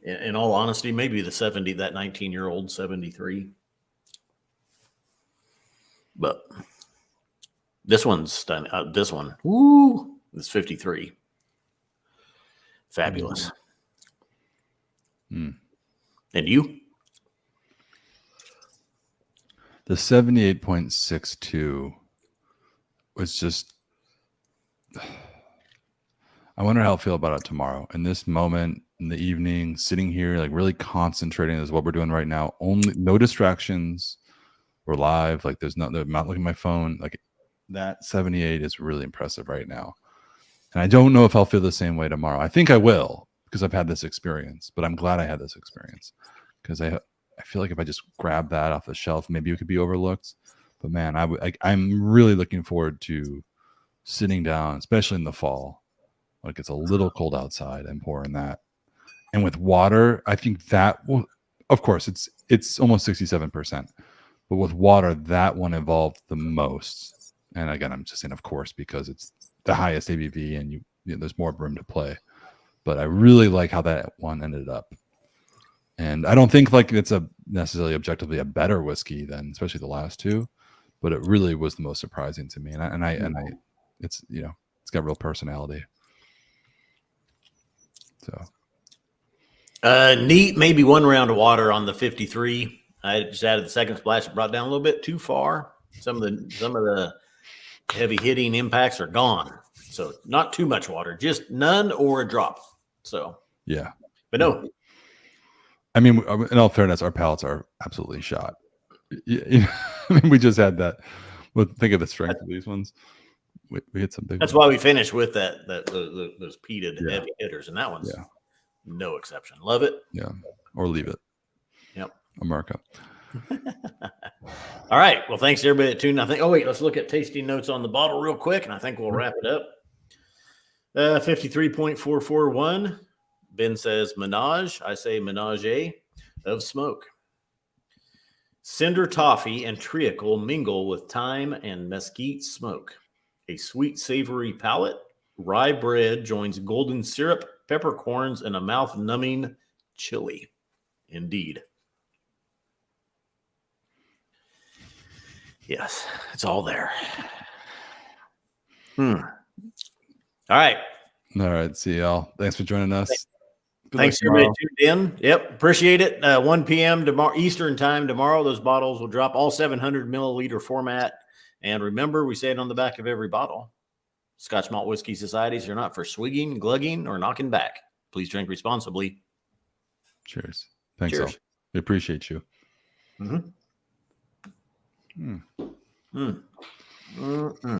In all honesty, maybe the 19-year-old 73. But this one's stunning. This one, it's 53. Fabulous. Mm. And you? The 78.62 was just. I wonder how I'll feel about it tomorrow. In this moment, in the evening, sitting here, like really concentrating is what we're doing right now. Only no distractions. We're live. Like I'm not looking at my phone. Like that 78 is really impressive right now. And I don't know if I'll feel the same way tomorrow. I think I will because I've had this experience, but I'm glad I had this experience because I feel like if I just grab that off the shelf, maybe it could be overlooked. But man, I'm really looking forward to sitting down, especially in the fall. Like it's a little cold outside and pouring that. And with water, I think that will, of course, it's almost 67%. But with water, that one evolved the most. And again, I'm just saying, of course, because it's the highest ABV and there's more room to play. But I really like how that one ended up. And I don't think like it's necessarily objectively a better whiskey than especially the last two, but it really was the most surprising to me. And I it's it's got real personality. So neat. Maybe one round of water on the 53. I just added the second splash. It brought down a little bit too far. Some of the heavy hitting impacts are gone. So not too much water, just none or a drop. So yeah, but no. I mean, in all fairness, our palates are absolutely shot. I mean, we just had that. Well, think of the strength of these ones. We hit some big. That's why we finished with those peated heavy hitters, and that one's no exception. Love it. Yeah, or leave it. Yep. America. All right. Well, thanks to everybody that tuned. I think. Oh wait, let's look at tasting notes on the bottle real quick, and I think we'll wrap it up. 53.441. Ben says menage. I say menage of smoke. Cinder toffee and treacle mingle with thyme and mesquite smoke. A sweet, savory palate. Rye bread joins golden syrup, peppercorns, and a mouth-numbing chili. Indeed. Yes, it's all there. All right. All right. See y'all. Thanks for joining us. Thanks everybody tuned in. Yep. Appreciate it. 1 p.m. tomorrow, Eastern time tomorrow. Those bottles will drop, all 700 milliliter format. And remember, we say it on the back of every bottle. Scotch Malt Whiskey Societies are not for swigging, glugging, or knocking back. Please drink responsibly. Cheers. Thanks, Cheers. all. We appreciate you. Mm-hmm.